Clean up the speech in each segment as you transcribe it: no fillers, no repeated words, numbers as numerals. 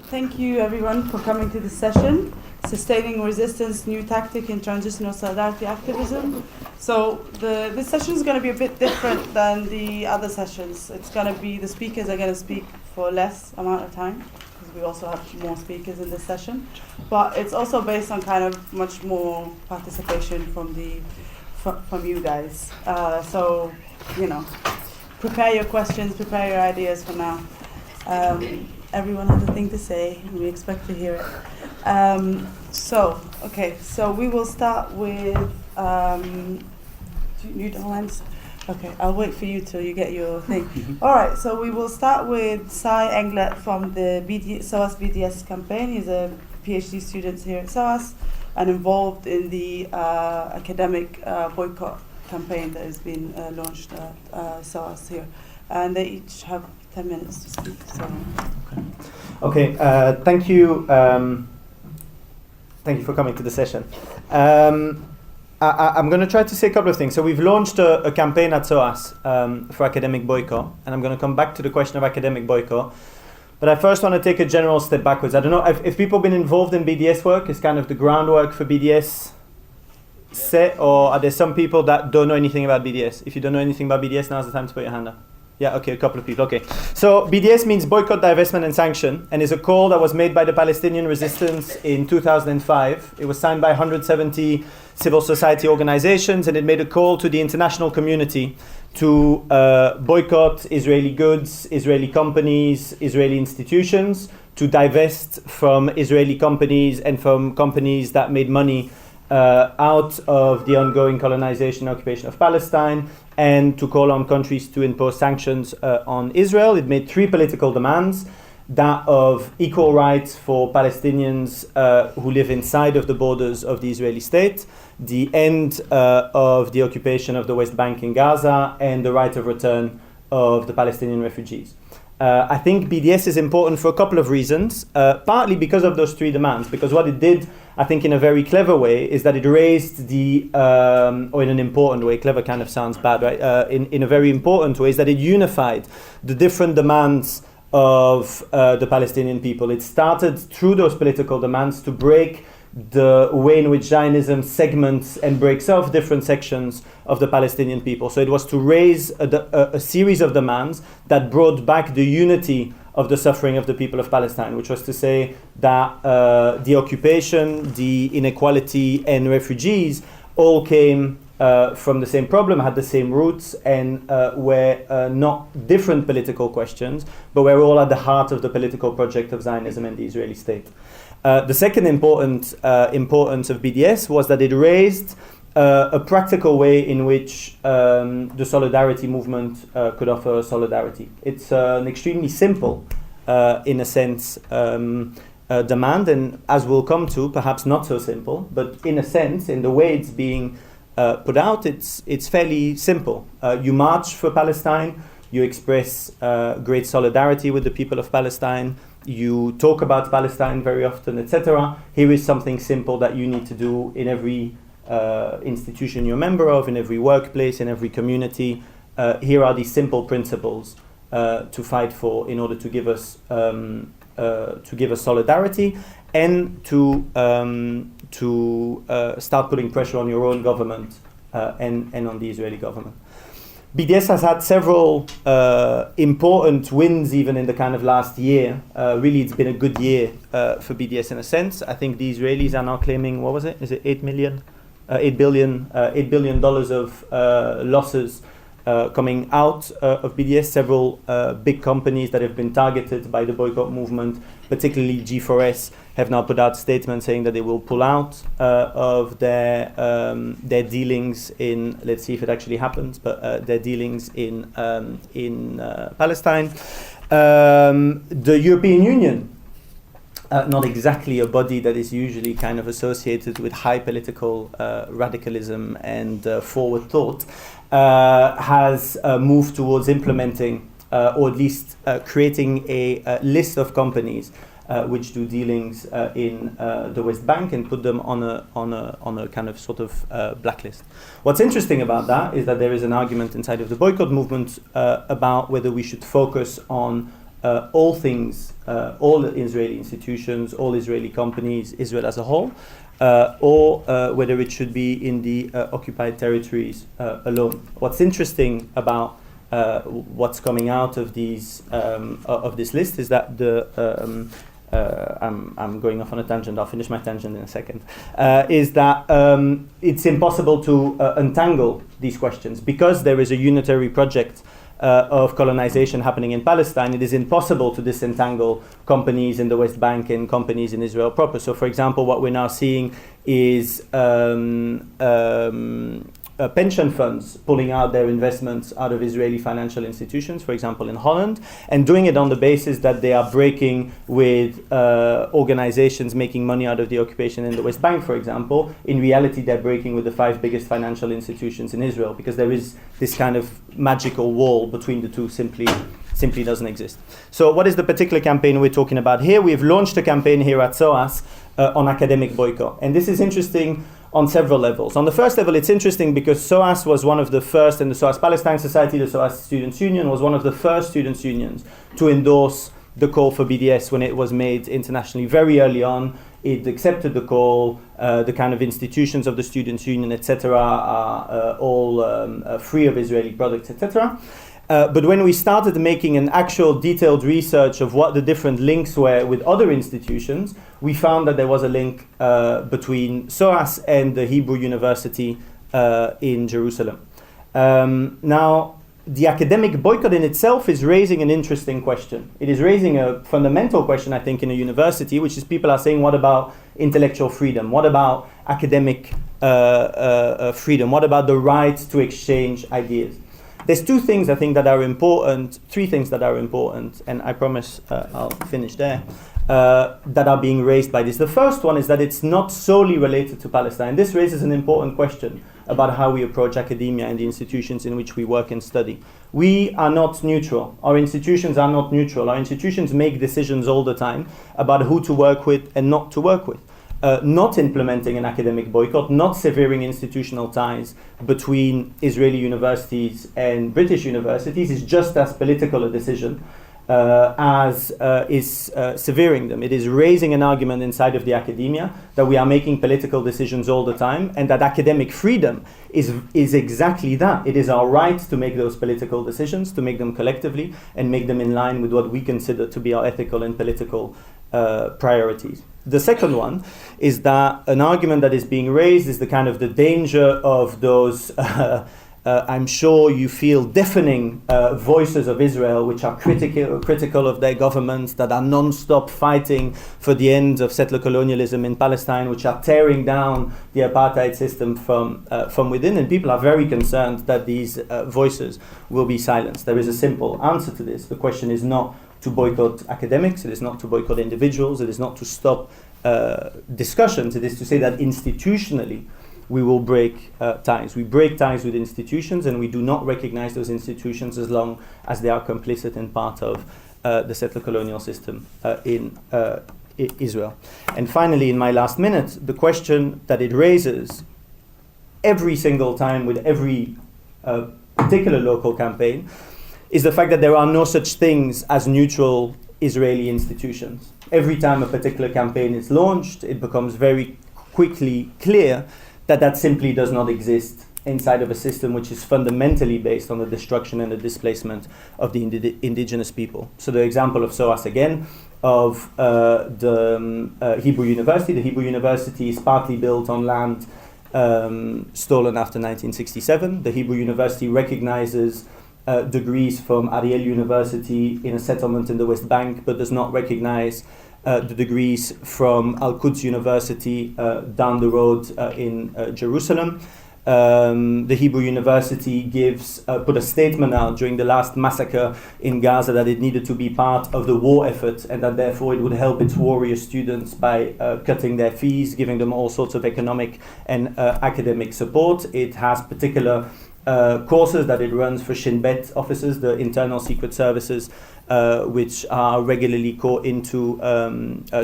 Thank you everyone for coming to this session, Sustaining Resistance, New Tactic in Transitional Solidarity Activism. So this session is going to be a bit different than the other sessions. It's going to be, the speakers are going to speak for less amount of time, because we also have more speakers in this session. But it's also based on kind of much more participation from you guys. So, you know, prepare your questions, prepare your ideas for now. Everyone has a thing to say, and we expect to hear it. So we will start with, you don't want? Okay, I'll wait for you till you get your thing. All right, so we will start with Sai Englert from the SOAS BDS campaign. He's a PhD student here at SOAS and involved in the academic boycott campaign that has been launched at SOAS here. And they each have 10 minutes to speak. So. Okay. Thank you. Thank you for coming to the session. I'm going to try to say a couple of things. So we've launched a campaign at SOAS for academic boycott, and I'm going to come back to the question of academic boycott. But I first want to take a general step backwards. I don't know if people have been involved in BDS work. Is kind of the groundwork for BDS set, or are there some people that don't know anything about BDS? If you don't know anything about BDS, now's the time to put your hand up. Yeah, okay, a couple of people, okay. So BDS means boycott, divestment and sanction, and is a call that was made by the Palestinian resistance in 2005. It was signed by 170 civil society organizations, and it made a call to the international community to boycott Israeli goods, Israeli companies, Israeli institutions, to divest from Israeli companies and from companies that made money out of the ongoing colonization and occupation of Palestine, and to call on countries to impose sanctions on Israel. It made three political demands: that of equal rights for Palestinians who live inside of the borders of the Israeli state, the end of the occupation of the West Bank in Gaza, and the right of return of the Palestinian refugees. I think BDS is important for a couple of reasons, partly because of those three demands, because what it did, I think in a very clever way, is that it raised the, or in an important way, clever kind of sounds bad, right? In a very important way, is that it unified the different demands of the Palestinian people. It started through those political demands to break the way in which Zionism segments and breaks off different sections of the Palestinian people. So it was to raise a series of demands that brought back the unity of the suffering of the people of Palestine, which was to say that the occupation, the inequality, and refugees all came from the same problem, had the same roots, and were not different political questions, but were all at the heart of the political project of Zionism and the Israeli state. The second importance of BDS was that it raised a practical way in which the solidarity movement could offer solidarity. It's an extremely simple, in a sense, demand, and as we'll come to, perhaps not so simple, but in a sense, in the way it's being put out, it's fairly simple. You march for Palestine, you express great solidarity with the people of Palestine, you talk about Palestine very often, etc. Here is something simple that you need to do in every institution you're a member of, in every workplace, in every community. Here are these simple principles to fight for in order to give us solidarity, and to start putting pressure on your own government and on the Israeli government. BDS has had several important wins even in the kind of last year. Really, it's been a good year for BDS in a sense. I think the Israelis are now claiming, what was it? Is it $8 billion of losses coming out of BDS. Several big companies that have been targeted by the boycott movement, particularly G4S, have now put out statements saying that they will pull out of their dealings in, let's see if it actually happens, but their dealings in Palestine. The European Union, not exactly a body that is usually kind of associated with high political radicalism and forward thought, has moved towards implementing, or at least creating a list of companies which do dealings in the West Bank, and put them on a kind of sort of blacklist. What's interesting about that is that there is an argument inside of the boycott movement about whether we should focus on all things, all Israeli institutions, all Israeli companies, Israel as a whole, or whether it should be in the occupied territories alone. What's interesting about what's coming out of these of this list is that I'm going off on a tangent. I'll finish my tangent in a second. Is that it's impossible to untangle these questions because there is a unitary project of colonization happening in Palestine. It is impossible to disentangle companies in the West Bank and companies in Israel proper. So, for example, what we're now seeing is pension funds pulling out their investments out of Israeli financial institutions, for example, in Holland, and doing it on the basis that they are breaking with organizations making money out of the occupation in the West Bank, for example. In reality, they're breaking with the 5 biggest financial institutions in Israel because there is this kind of magical wall between the two simply doesn't exist. So what is the particular campaign we're talking about here? We've launched a campaign here at SOAS on academic boycott. And this is interesting on several levels. On the first level, it's interesting because SOAS was one of the first, and the SOAS Palestine Society, the SOAS Students' Union, was one of the first students' unions to endorse the call for BDS when it was made internationally very early on. It accepted the call. The kind of institutions of the Students' Union, etc., are all free of Israeli products, etc. But when we started making an actual detailed research of what the different links were with other institutions, we found that there was a link between SOAS and the Hebrew University in Jerusalem. Now, the academic boycott in itself is raising an interesting question. It is raising a fundamental question, I think, in a university, which is people are saying, what about intellectual freedom? What about academic freedom? What about the right to exchange ideas? There's 2 things I think that are important, 3 things that are important, and I promise I'll finish there, that are being raised by this. The first one is that it's not solely related to Palestine. This raises an important question about how we approach academia and the institutions in which we work and study. We are not neutral. Our institutions are not neutral. Our institutions make decisions all the time about who to work with and not to work with. Not implementing an academic boycott, not severing institutional ties between Israeli universities and British universities is just as political a decision as is severing them. It is raising an argument inside of the academia that we are making political decisions all the time, and that academic freedom is exactly that. It is our right to make those political decisions, to make them collectively, and make them in line with what we consider to be our ethical and political priorities. The second one is that an argument that is being raised is the kind of the danger of those I'm sure you feel deafening voices of Israel, which are critical of their governments, that are non-stop fighting for the end of settler colonialism in Palestine, which are tearing down the apartheid system from within. And people are very concerned that these voices will be silenced. There is a simple answer to this. The question is not to boycott academics, it is not to boycott individuals, it is not to stop discussions, it is to say that institutionally we will break ties. We break ties with institutions, and we do not recognize those institutions as long as they are complicit and part of the settler colonial system in Israel. And finally, in my last minute, the question that it raises every single time with every particular local campaign is the fact that there are no such things as neutral Israeli institutions. Every time a particular campaign is launched, it becomes very quickly clear that simply does not exist inside of a system which is fundamentally based on the destruction and the displacement of the indigenous people. So the example of SOAS again, of the Hebrew University. The Hebrew University is partly built on land stolen after 1967. The Hebrew University recognizes degrees from Ariel University in a settlement in the West Bank, but does not recognize the degrees from Al-Quds University down the road in Jerusalem. The Hebrew University put a statement out during the last massacre in Gaza that it needed to be part of the war effort, and that therefore it would help its warrior students by cutting their fees, giving them all sorts of economic and academic support. It has particular courses that it runs for Shin Bet officers, the internal secret services, which are regularly caught into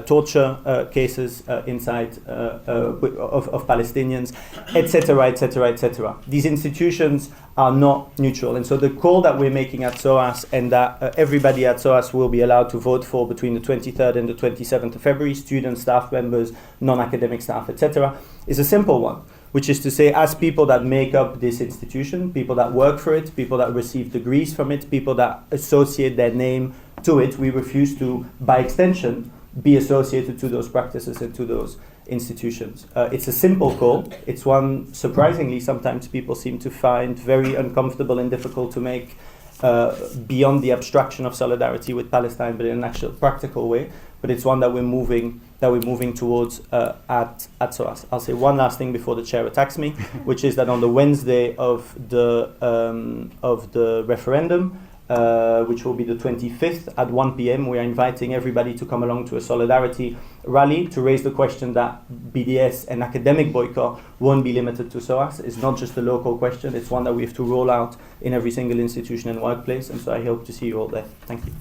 torture cases inside of Palestinians, etc., etc., etc. These institutions are not neutral, and so the call that we're making at SOAS, and that everybody at SOAS will be allowed to vote for between the 23rd and the 27th of February, students, staff members, non-academic staff, etc., is a simple one, which is to say, as people that make up this institution, people that work for it, people that receive degrees from it, people that associate their name to it, we refuse to, by extension, be associated to those practices and to those institutions. It's a simple call. It's one, surprisingly, sometimes people seem to find very uncomfortable and difficult to make beyond the abstraction of solidarity with Palestine, but in an actual practical way. But it's one that we're moving towards at SOAS. I'll say one last thing before the chair attacks me, which is that on the Wednesday of the referendum, which will be the 25th at 1 p.m. We are inviting everybody to come along to a solidarity rally to raise the question that BDS and academic boycott won't be limited to SOAS. It's not just a local question, it's one that we have to roll out in every single institution and workplace, and so I hope to see you all there. Thank you.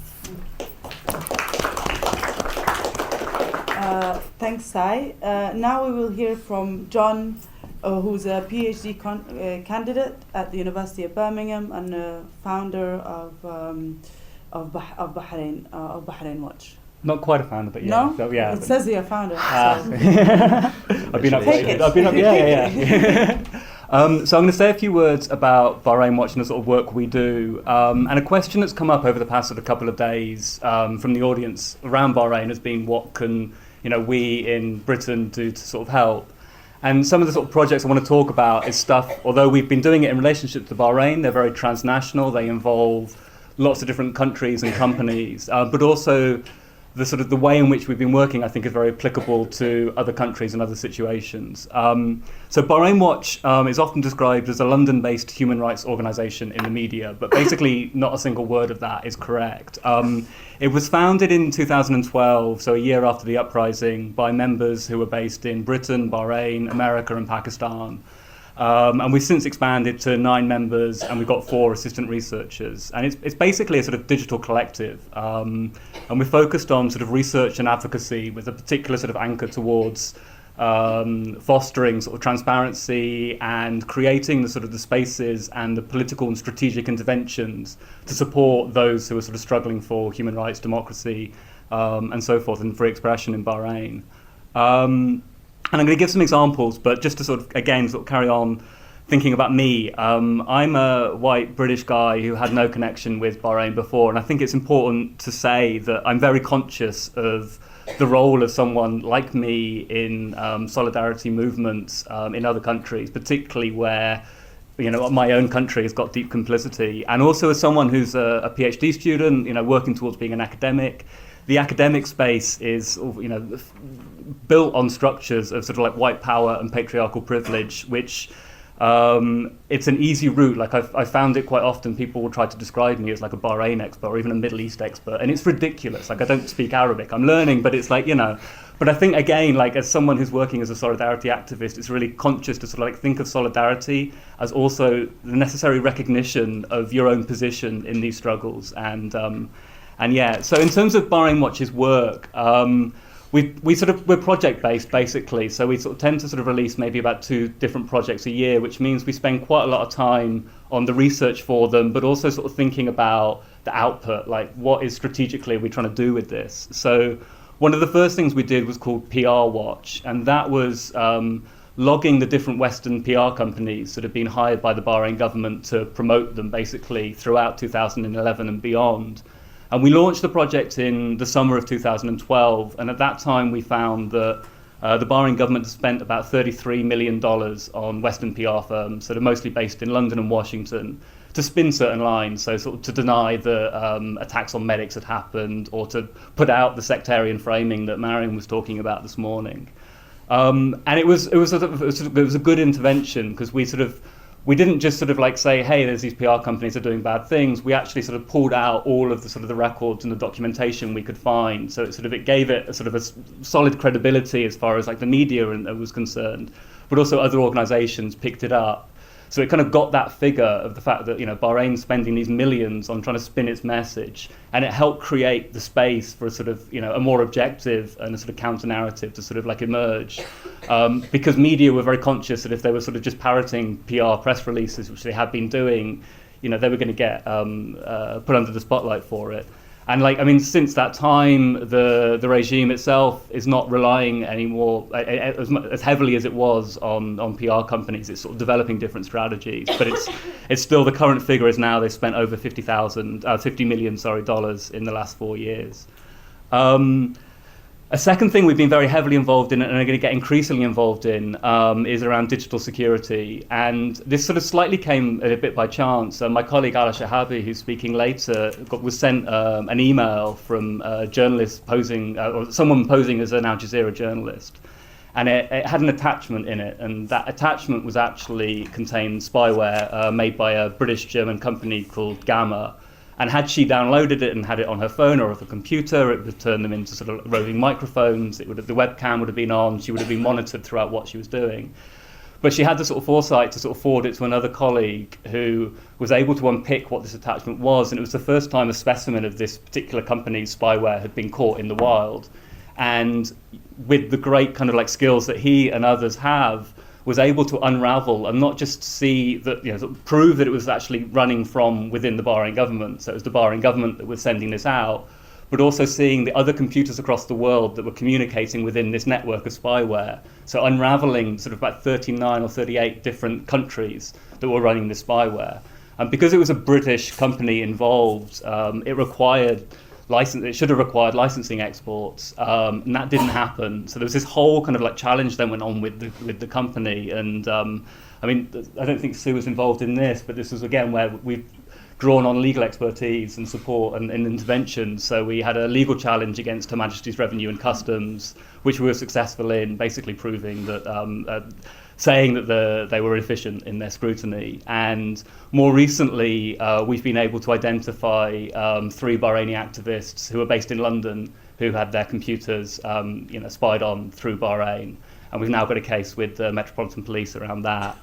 Thanks, Sai. Now we will hear from John, who's a PhD candidate at the University of Birmingham and a founder of Bahrain, of BahrainWatch. Not quite a founder, but yeah. No? So, yeah, it says you're a founder. So. I've been upgraded. Yeah. So I'm going to say a few words about BahrainWatch and the sort of work we do. And a question that's come up over the past sort of couple of days from the audience around Bahrain has been, what can we in Britain do to sort of help? And some of the sort of projects I want to talk about is stuff, although we've been doing it in relationship to Bahrain, they're very transnational, they involve lots of different countries and companies, but also the way in which we've been working, I think, is very applicable to other countries and other situations. So BahrainWatch is often described as a London-based human rights organisation in the media, but basically not a single word of that is correct. It was founded in 2012, so a year after the uprising, by members who were based in Britain, Bahrain, America and Pakistan. And we've since expanded to 9 members, and we've got 4 assistant researchers. And it's basically a sort of digital collective. And we're focused on sort of research and advocacy with a particular sort of anchor towards fostering sort of transparency and creating the sort of the spaces and the political and strategic interventions to support those who are sort of struggling for human rights, democracy, and so forth, and free expression in Bahrain. And I'm going to give some examples, but just to sort of carry on thinking about me. I'm a white British guy who had no connection with Bahrain before, and I think it's important to say that I'm very conscious of the role of someone like me in solidarity movements in other countries, particularly where my own country has got deep complicity, and also as someone who's a PhD student, working towards being an academic. The academic space is, built on structures of sort of like white power and patriarchal privilege, which it's an easy route. Like I found it quite often, people will try to describe me as like a Bahrain expert or even a Middle East expert, and it's ridiculous. Like I don't speak Arabic, I'm learning, but it's like, but I think again, like as someone who's working as a solidarity activist, it's really conscious to sort of like think of solidarity as also the necessary recognition of your own position in these struggles. And yeah, so in terms of BahrainWatch's work, we're project based basically. So we sort of tend to sort of release maybe about 2 different projects a year, which means we spend quite a lot of time on the research for them, but also sort of thinking about the output, like what is strategically we're trying to do with this. So one of the first things we did was called PR Watch, and that was logging the different Western PR companies that have been hired by the Bahrain government to promote them basically throughout 2011 and beyond. And we launched the project in the summer of 2012, and at that time we found that the Bahrain government spent about $33 million on Western PR firms that are mostly based in London and Washington to spin certain lines, so sort of to deny the attacks on medics had happened, or to put out the sectarian framing that Mariam was talking about this morning. And it was a good intervention, because we didn't just sort of like say, hey, there's these PR companies that are doing bad things. We actually sort of pulled out all of the sort of the records and the documentation we could find. So it gave it a sort of a solid credibility as far as like the media was concerned, but also other organizations picked it up. So it kind of got that figure of the fact that, Bahrain's spending these millions on trying to spin its message, and it helped create the space for a sort of, a more objective and a sort of counter-narrative to sort of like emerge. Because media were very conscious that if they were sort of just parroting PR press releases, which they had been doing, they were going to get put under the spotlight for it. And since that time, the regime itself is not relying anymore as heavily as it was on PR companies. It's sort of developing different strategies, but it's still, the current figure is now they've spent over $50 million in the last 4 years. A second thing we've been very heavily involved in and are going to get increasingly involved in is around digital security. And this sort of slightly came a bit by chance. My colleague Ala Shahabi, who's speaking later, was sent an email from a journalist posing, or someone posing as an Al Jazeera journalist. And it had an attachment in it. And that attachment was actually contained spyware made by a British-German company called Gamma. And had she downloaded it and had it on her phone or her computer, it would have turned them into sort of roving microphones. The webcam would have been on. She would have been monitored throughout what she was doing. But she had the sort of foresight to sort of forward it to another colleague who was able to unpick what this attachment was. And it was the first time a specimen of this particular company's spyware had been caught in the wild. And with the great kind of like skills that he and others have, was able to unravel and not just see that, sort of prove that it was actually running from within the Bahrain government. So it was the Bahrain government that was sending this out, but also seeing the other computers across the world that were communicating within this network of spyware. So unraveling sort of about 39 or 38 different countries that were running this spyware. And because it was a British company involved, it should have required licensing exports, and that didn't happen. So there was this whole kind of like challenge then went on with the company. And I don't think Sue was involved in this, but this was again where we've drawn on legal expertise and support and intervention. So we had a legal challenge against Her Majesty's Revenue and Customs, which we were successful in, basically proving that saying that they were efficient in their scrutiny. And more recently, we've been able to identify 3 Bahraini activists who are based in London who had their computers spied on through Bahrain. And we've now got a case with the Metropolitan Police around that.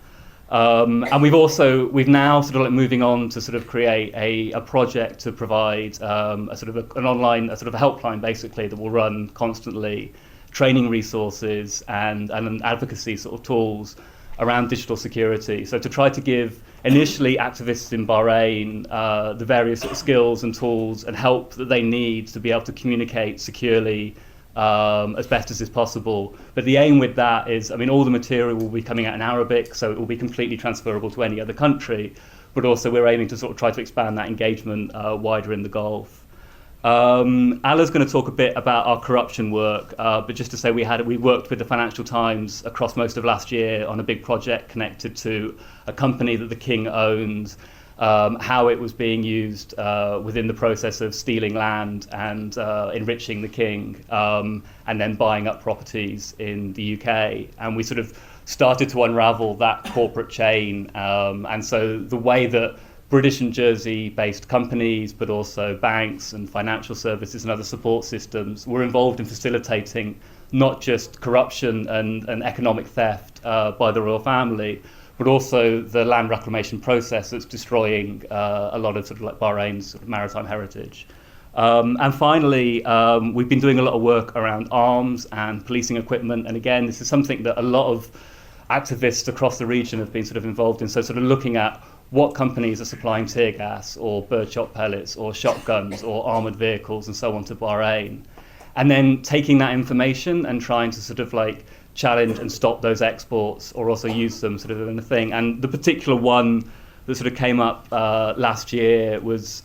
And we've now sort of like moving on to sort of create a project to provide an online, a helpline basically that will run constantly, training resources and advocacy sort of tools around digital security. So to try to give initially activists in Bahrain the various sort of skills and tools and help that they need to be able to communicate securely as best as is possible. But the aim with that is, all the material will be coming out in Arabic, so it will be completely transferable to any other country. But also we're aiming to sort of try to expand that engagement wider in the Gulf. Ala's going to talk a bit about our corruption work, but just to say we worked with the Financial Times across most of last year on a big project connected to a company that the King owned, how it was being used within the process of stealing land and enriching the King, and then buying up properties in the UK. And we sort of started to unravel that corporate chain, and so the way that British and Jersey-based companies, but also banks and financial services and other support systems were involved in facilitating not just corruption and economic theft by the royal family, but also the land reclamation process that's destroying a lot of sort of like Bahrain's sort of maritime heritage. And finally, we've been doing a lot of work around arms and policing equipment. And again, this is something that a lot of activists across the region have been sort of involved in. So sort of looking at what companies are supplying tear gas or birdshot pellets or shotguns or armoured vehicles and so on to Bahrain. And then taking that information and trying to sort of like challenge and stop those exports or also use them sort of in a thing. And the particular one that sort of came up last year was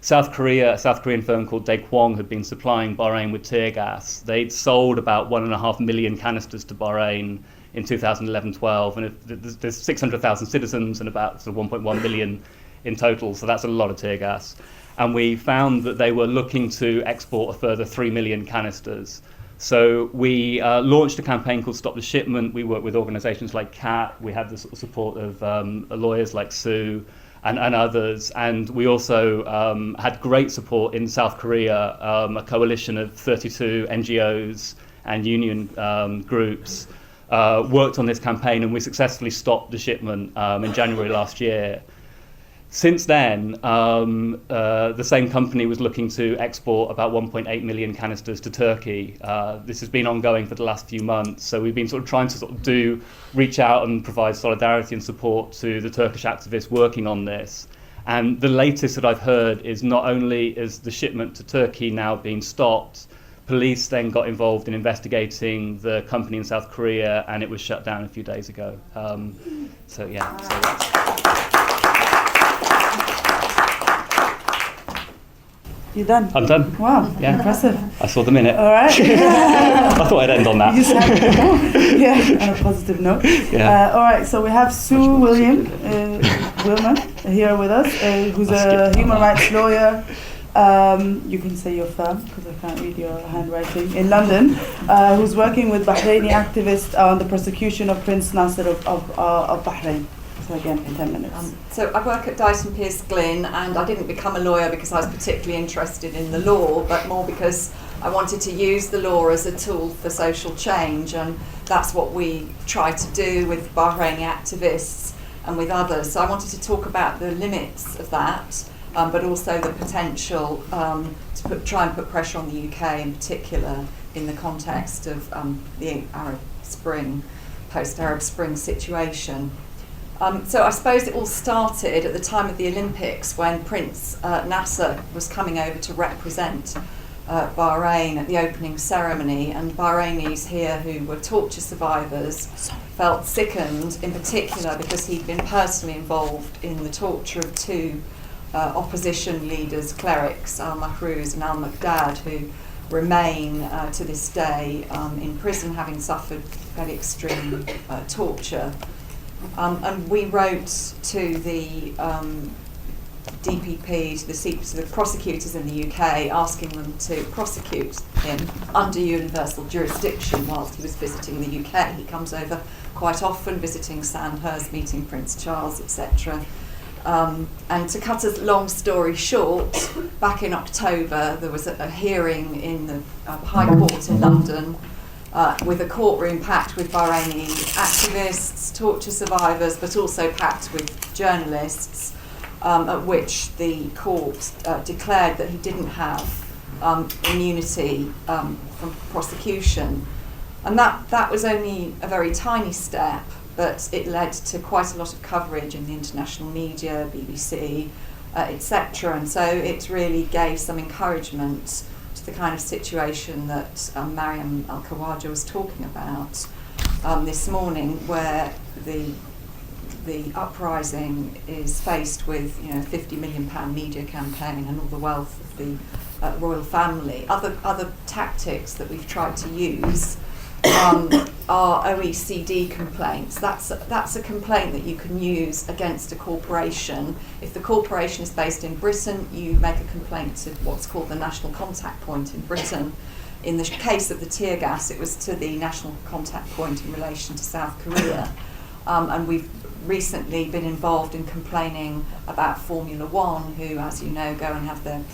South Korea. A South Korean firm called Daekwong had been supplying Bahrain with tear gas. They'd sold about 1.5 million canisters to Bahrain in 2011-12, and there's 600,000 citizens and about sort of 1.1 million in total, so that's a lot of tear gas. And we found that they were looking to export a further 3 million canisters. So we launched a campaign called Stop the Shipment. We worked with organisations like CAT. We had the sort of support of lawyers like Sue and others. And we also had great support in South Korea, a coalition of 32 NGOs and union groups worked on this campaign, and we successfully stopped the shipment in January last year. Since then, the same company was looking to export about 1.8 million canisters to Turkey. This has been ongoing for the last few months, so we've been sort of trying to reach out and provide solidarity and support to the Turkish activists working on this. And the latest that I've heard is not only is the shipment to Turkey now being stopped, police then got involved in investigating the company in South Korea, and it was shut down a few days ago. So that's... You done? I'm done. Wow, Yeah. impressive. I saw the minute. All right. I thought I'd end on that. You said, yeah, on a positive note. Yeah. All right, so we have Sue Willman here with us, who's a human rights lawyer. You can say your firm, because I can't read your handwriting, in London, who's working with Bahraini activists on the prosecution of Prince Nasser of Bahrain. So again, in 10 minutes. So I work at Dyson Pierce Glynn, and I didn't become a lawyer because I was particularly interested in the law, but more because I wanted to use the law as a tool for social change, and that's what we try to do with Bahraini activists and with others. So I wanted to talk about the limits of that, but also the potential to try and put pressure on the UK in particular in the context of the Arab Spring, post-Arab Spring situation. So I suppose it all started at the time of the Olympics when Prince Nasser was coming over to represent Bahrain at the opening ceremony, and Bahrainis here who were torture survivors felt sickened, in particular because he'd been personally involved in the torture of two opposition leaders, clerics, al-Mahrouz and al-Muqdad, who remain to this day in prison, having suffered very extreme torture. And we wrote to the DPP, to the prosecutors in the UK, asking them to prosecute him under universal jurisdiction whilst he was visiting the UK. He comes over quite often, visiting Sandhurst, meeting Prince Charles, etc. And to cut a long story short, back in October there was a hearing in the High Court in London, with a courtroom packed with Bahraini activists, torture survivors, but also packed with journalists, at which the court declared that he didn't have immunity from prosecution. And that was only a very tiny step, but it led to quite a lot of coverage in the international media, BBC, etc. And so it really gave some encouragement to the kind of situation that Mariam Al-Khawaja was talking about this morning, where the uprising is faced with £50 million media campaign and all the wealth of the royal family. Other tactics that we've tried to use are OECD complaints. That's a complaint that you can use against a corporation. If the corporation is based in Britain, you make a complaint to what's called the national contact point in Britain. In the case of the tear gas, it was to the national contact point in relation to South Korea. And we've recently been involved in complaining about Formula One, who, as you know, go and have their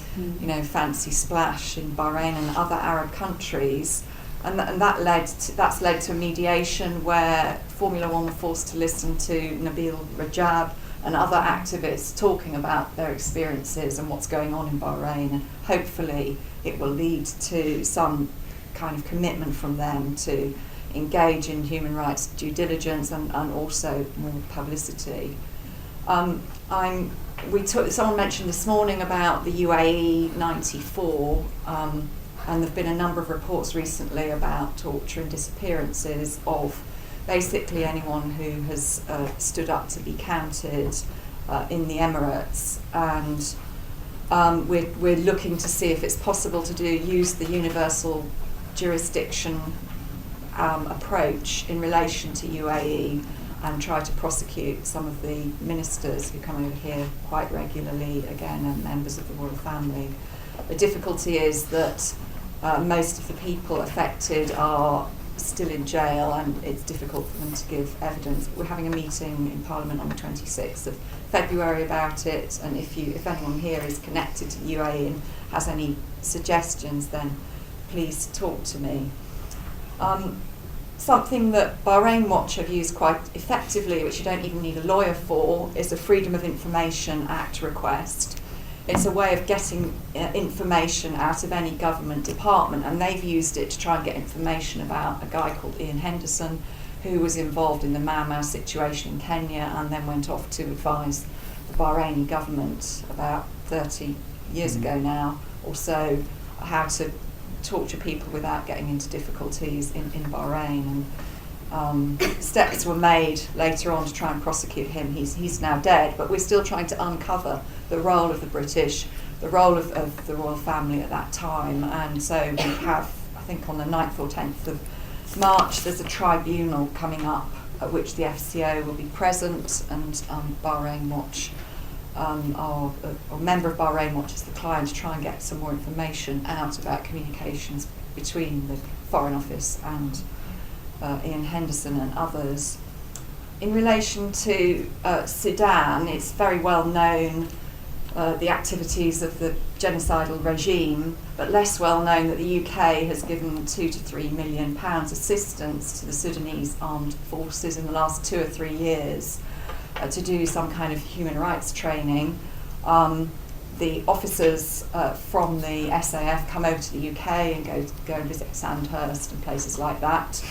fancy splash in Bahrain and other Arab countries. And that's led to a mediation where Formula One were forced to listen to Nabil Rajab and other activists talking about their experiences and what's going on in Bahrain, and hopefully it will lead to some kind of commitment from them to engage in human rights due diligence and also more publicity. Someone mentioned this morning about the UAE 94. And there have been a number of reports recently about torture and disappearances of basically anyone who has stood up to be counted in the Emirates. And we're looking to see if it's possible to use the universal jurisdiction approach in relation to UAE and try to prosecute some of the ministers who come over here quite regularly, again, and members of the royal family. The difficulty is that most of the people affected are still in jail, and it's difficult for them to give evidence. We're having a meeting in Parliament on the 26th of February about it, and if anyone here is connected to the UAE and has any suggestions, then please talk to me. Something that BahrainWatch have used quite effectively, which you don't even need a lawyer for, is a Freedom of Information Act request. It's a way of getting information out of any government department, and they've used it to try and get information about a guy called Ian Henderson, who was involved in the Mau Mau situation in Kenya and then went off to advise the Bahraini government about 30 years ago now or so, how to torture people without getting into difficulties in Bahrain. And steps were made later on to try and prosecute him. He's now dead, but we're still trying to uncover the role of the British, the role of the royal family at that time. And so we have, I think on the 9th or 10th of March, there's a tribunal coming up at which the FCO will be present, and BahrainWatch, or a member of BahrainWatch is the client, to try and get some more information out about communications between the Foreign Office and Ian Henderson and others. In relation to Sudan, it's very well known the activities of the genocidal regime, but less well known that the UK has given £2 to £3 million assistance to the Sudanese armed forces in the last 2 or 3 years to do some kind of human rights training. The officers from the SAF come over to the UK and go and visit Sandhurst and places like that.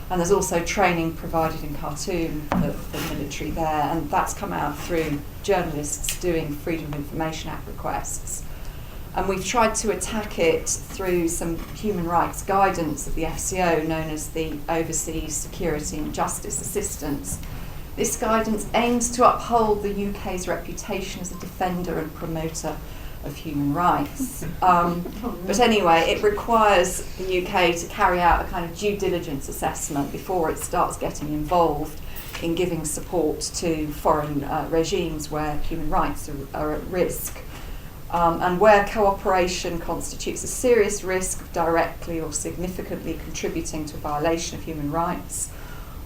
And there's also training provided in Khartoum for the military there, and that's come out through journalists doing Freedom of Information Act requests. And we've tried to attack it through some human rights guidance of the FCO, known as the Overseas Security and Justice Assistance. This guidance aims to uphold the UK's reputation as a defender and promoter of human rights. But anyway, it requires the UK to carry out a kind of due diligence assessment before it starts getting involved in giving support to foreign regimes where human rights are at risk. And where cooperation constitutes a serious risk of directly or significantly contributing to a violation of human rights,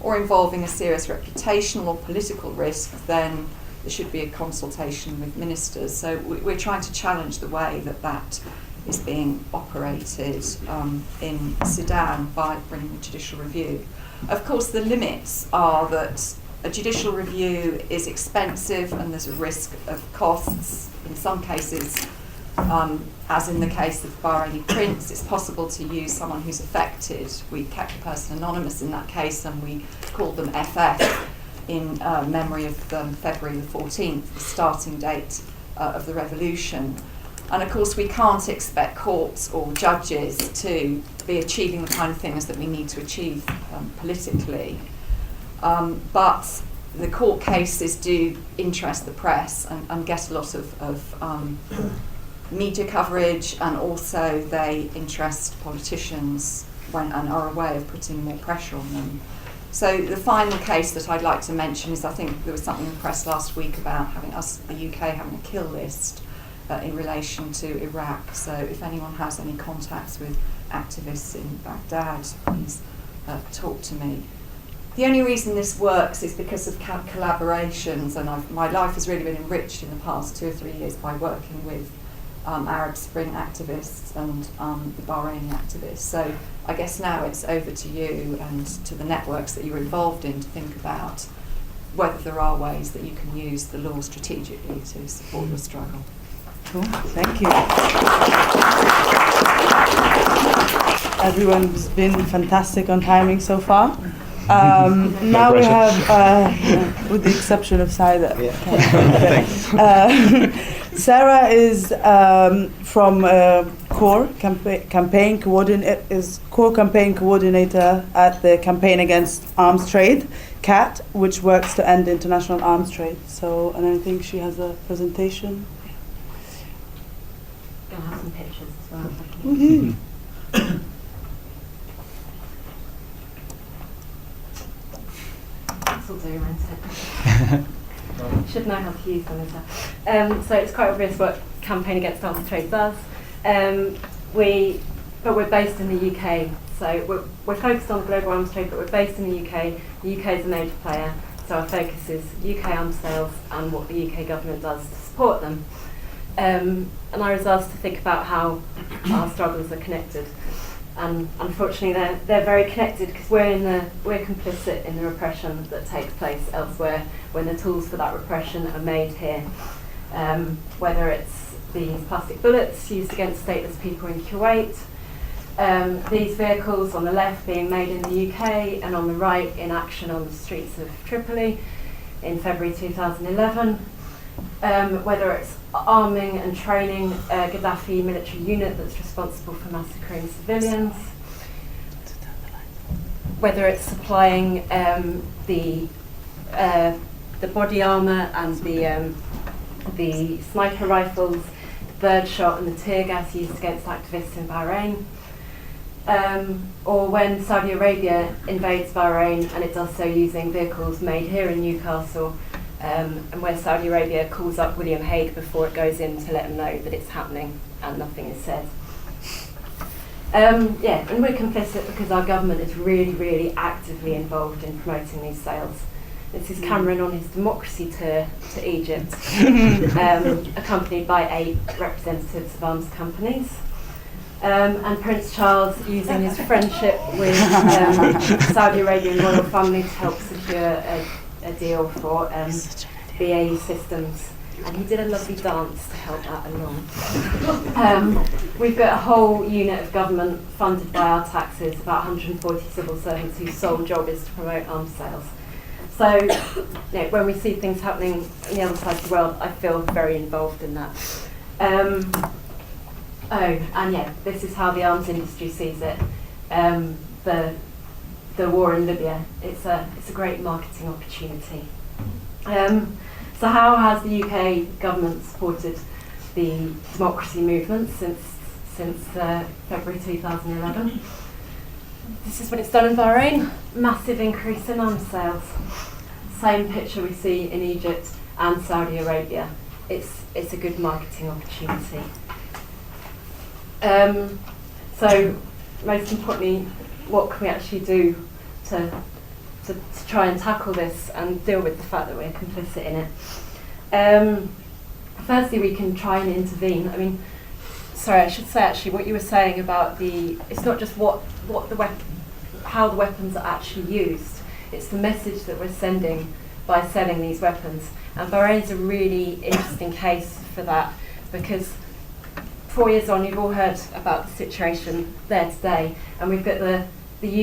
or involving a serious reputational or political risk, then there should be a consultation with ministers. So we're trying to challenge the way that is being operated in Sudan by bringing a judicial review. Of course, the limits are that a judicial review is expensive and there's a risk of costs. In some cases, as in the case of Bahraini Prince, it's possible to use someone who's affected. We kept the person anonymous in that case and we called them FF in memory of February the 14th, the starting date of the revolution. And of course we can't expect courts or judges to be achieving the kind of things that we need to achieve politically. But the court cases do interest the press and get a lot of media coverage, and also they interest politicians and are a way of putting more pressure on them. So the final case that I'd like to mention is, I think there was something in the press last week about having the UK having a kill list in relation to Iraq. So if anyone has any contacts with activists in Baghdad, please talk to me. The only reason this works is because of collaborations, and my life has really been enriched in the past 2 or 3 years by working with Arab Spring activists and the Bahraini activists. So I guess now it's over to you and to the networks that you're involved in to think about whether there are ways that you can use the law strategically to support your struggle. Cool. Thank you. Everyone's been fantastic on timing so far. Now we have, with the exception of Sai, Sarah is from core campaign coordinator at the Campaign Against Arms Trade, CAT, which works to end international arms trade. So, and I think she has a presentation. Gonna have some pictures as well. Woohoo. This will do, won't it? Should know how to use them as well. So it's quite obvious what Campaign Against Arms Trade does. But we're based in the UK, so we're focused on global arms trade, but we're based in the UK. The UK is a major player, so our focus is UK arms sales and what the UK government does to support them. And I was asked to think about how our struggles are connected. and unfortunately they're very connected because we're complicit in the repression that takes place elsewhere when the tools for that repression are made here. Whether it's these plastic bullets used against stateless people in Kuwait, these vehicles on the left being made in the UK and on the right in action on the streets of Tripoli in February 2011, whether it's arming and training a Gaddafi military unit that's responsible for massacring civilians, whether it's supplying the body armour and the sniper rifles, the birdshot and the tear gas used against activists in Bahrain, or when Saudi Arabia invades Bahrain and it does so using vehicles made here in Newcastle, and where Saudi Arabia calls up William Hague before it goes in to let him know that it's happening and nothing is said. And we're complicit because our government is really, really actively involved in promoting these sales. This is Cameron on his democracy tour to Egypt, accompanied by 8 representatives of arms companies. And Prince Charles using his friendship with Saudi Arabian royal family to help secure a deal for BAE Systems, and he did a lovely dance to help that along. We've got a whole unit of government funded by our taxes, about 140 civil servants whose sole job is to promote arms sales. So when we see things happening on the other side of the world, I feel very involved in that. This is how the arms industry sees it. The war in Libya. It's a great marketing opportunity. So how has the UK government supported the democracy movement since February 2011? This is what it's done in Bahrain. Massive increase in arms sales. Same picture we see in Egypt and Saudi Arabia. It's a good marketing opportunity. So most importantly, what can we actually do to try and tackle this and deal with the fact that we're complicit in it? Firstly, we can try and intervene. I mean, sorry, I should say actually what you were saying about it's not just how the weapons are actually used, it's the message that we're sending by selling these weapons. And Bahrain's a really interesting case for that, because 4 years on, you've all heard about the situation there today, and we've got the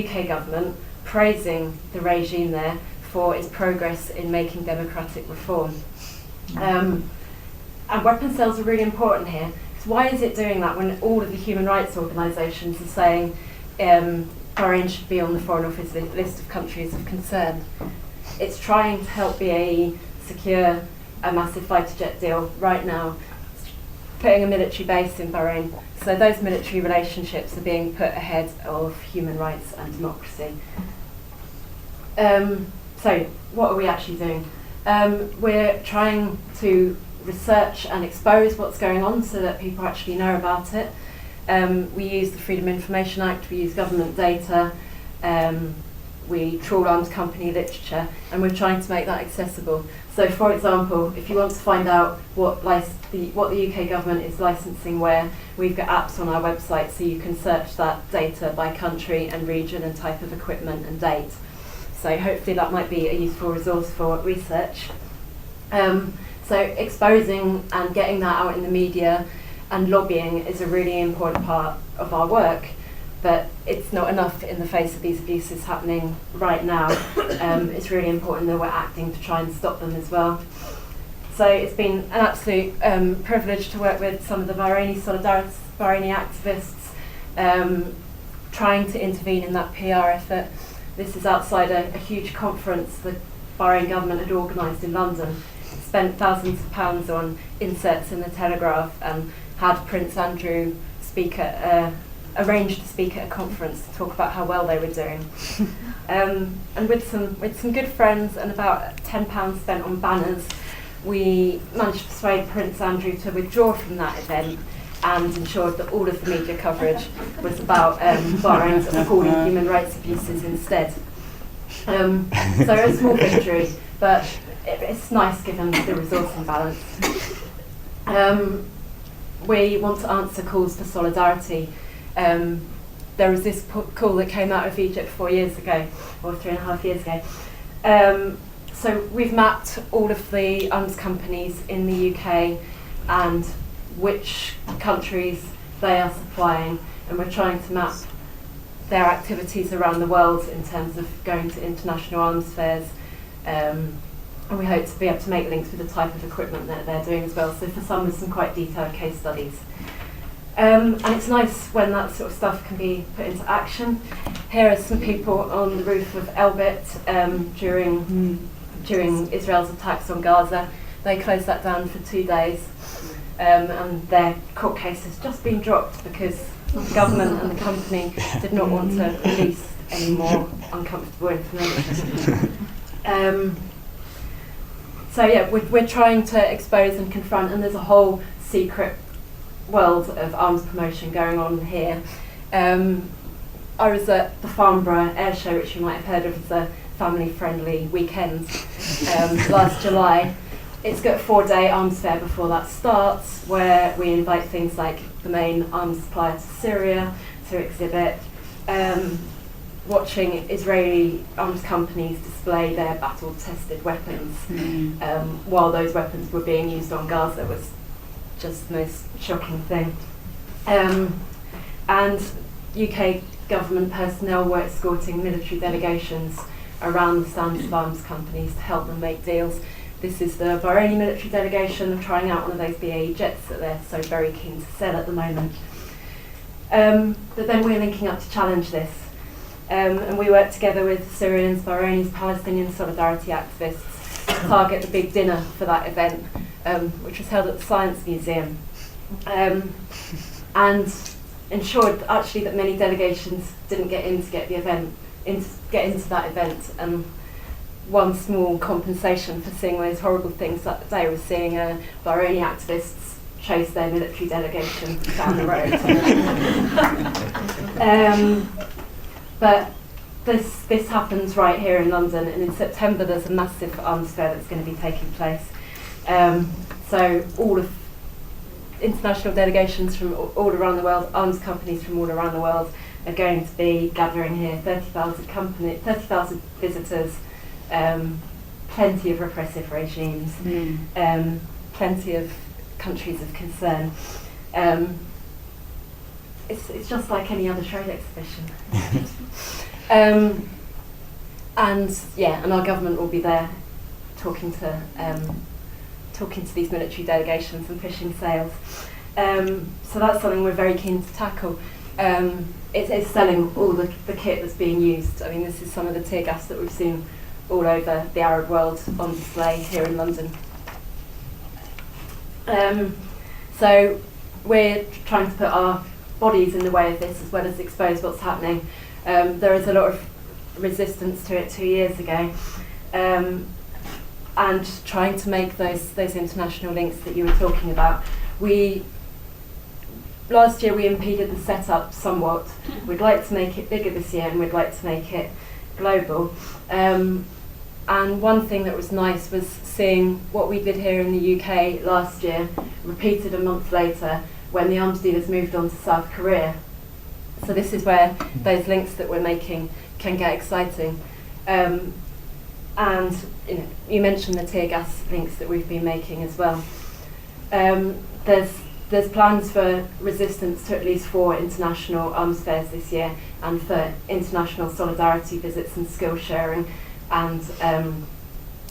UK government praising the regime there for its progress in making democratic reform. And weapon sales are really important here. So why is it doing that when all of the human rights organisations are saying Bahrain should be on the Foreign Office list of countries of concern? It's trying to help BAE secure a massive fighter jet deal right now, putting a military base in Bahrain. So those military relationships are being put ahead of human rights and democracy. So what are we actually doing? We're trying to research and expose what's going on so that people actually know about it. We use the Freedom of Information Act, we use government data, we trawl arms company literature, and we're trying to make that accessible. So for example, if you want to find out what the UK government is licensing where, we've got apps on our website so you can search that data by country and region and type of equipment and date. So hopefully that might be a useful resource for research. So exposing and getting that out in the media and lobbying is a really important part of our work, but it's not enough in the face of these abuses happening right now. It's really important that we're acting to try and stop them as well. So it's been an absolute privilege to work with some of the Bahraini Solidarity, Bahraini activists, trying to intervene in that PR effort. This is outside a huge conference the Bahrain government had organised in London. Spent thousands of pounds on inserts in the Telegraph and had Prince Andrew arranged to speak at a conference to talk about how well they were doing. And with some good friends and about £10 spent on banners, we managed to persuade Prince Andrew to withdraw from that event and ensured that all of the media coverage was about Bahrain's appalling human rights abuses instead. So a small victory, but it's nice given the resource imbalance. We want to answer calls for solidarity. there was this call that came out of Egypt 4 years ago, or 3.5 years ago. So we've mapped all of the arms companies in the UK and which countries they are supplying, and we're trying to map their activities around the world in terms of going to international arms fairs, and we hope to be able to make links with the type of equipment that they're doing as well. So for some, there's some quite detailed case studies. And it's nice when that sort of stuff can be put into action. Here are some people on the roof of Elbit during Israel's attacks on Gaza. They closed that down for 2 days, and their court case has just been dropped because the government and the company did not want to release any more uncomfortable information. So yeah, we're trying to expose and confront, and there's a whole secret world of arms promotion going on here. I was at the Farnborough Air Show, which you might have heard of as a family-friendly weekend last July. It's got a 4-day arms fair before that starts, where we invite things like the main arms supplier to Syria to exhibit, watching Israeli arms companies display their battle-tested weapons while those weapons were being used on Gaza was just the most shocking thing. And UK government personnel were escorting military delegations around the stands of arms companies to help them make deals. This is the Bahraini military delegation trying out one of those BAE jets that they're so very keen to sell at the moment. But then we're linking up to challenge this. And we work together with Syrians, Bahrainis, Palestinian Solidarity activists to target the big dinner for that event, which was held at the Science Museum. And ensured actually that many delegations didn't get in to get into that event. And one small compensation for seeing those horrible things that day was seeing Bahraini activists chase their military delegation down the road. But this happens right here in London, and in September there's a massive arms fair that's going to be taking place. So all of international delegations from all around the world, arms companies from all around the world are going to be gathering here. 30,000 visitors, plenty of repressive regimes, plenty of countries of concern. It's just like any other trade exhibition. And our government will be there talking to these military delegations and pushing sales. So that's something we're very keen to tackle. It's selling all the kit that's being used. I mean, this is some of the tear gas that we've seen all over the Arab world on display here in London. So we're trying to put our bodies in the way of this as well as expose what's happening. There was a lot of resistance to it 2 years ago, and trying to make those international links that you were talking about. Last year we impeded the setup somewhat. We'd like to make it bigger this year, and we'd like to make it global. And one thing that was nice was seeing what we did here in the UK last year repeated a month later when the arms dealers moved on to South Korea. So this is where those links that we're making can get exciting. And you mentioned the tear gas links that we've been making as well. There's plans for resistance to at least 4 international arms fairs this year, and for international solidarity visits and skill sharing, and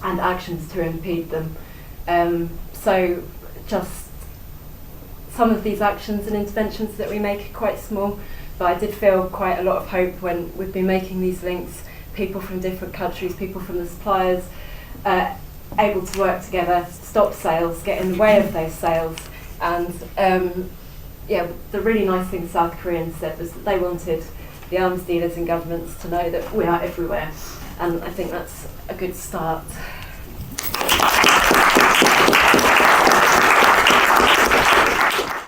actions to impede them. So just some of these actions and interventions that we make are quite small, but I did feel quite a lot of hope when we've been making these links. People from different countries, people from the suppliers, able to work together, stop sales, get in the way of those sales. And the really nice thing South Koreans said was that they wanted the arms dealers and governments to know that we are everywhere. And I think that's a good start.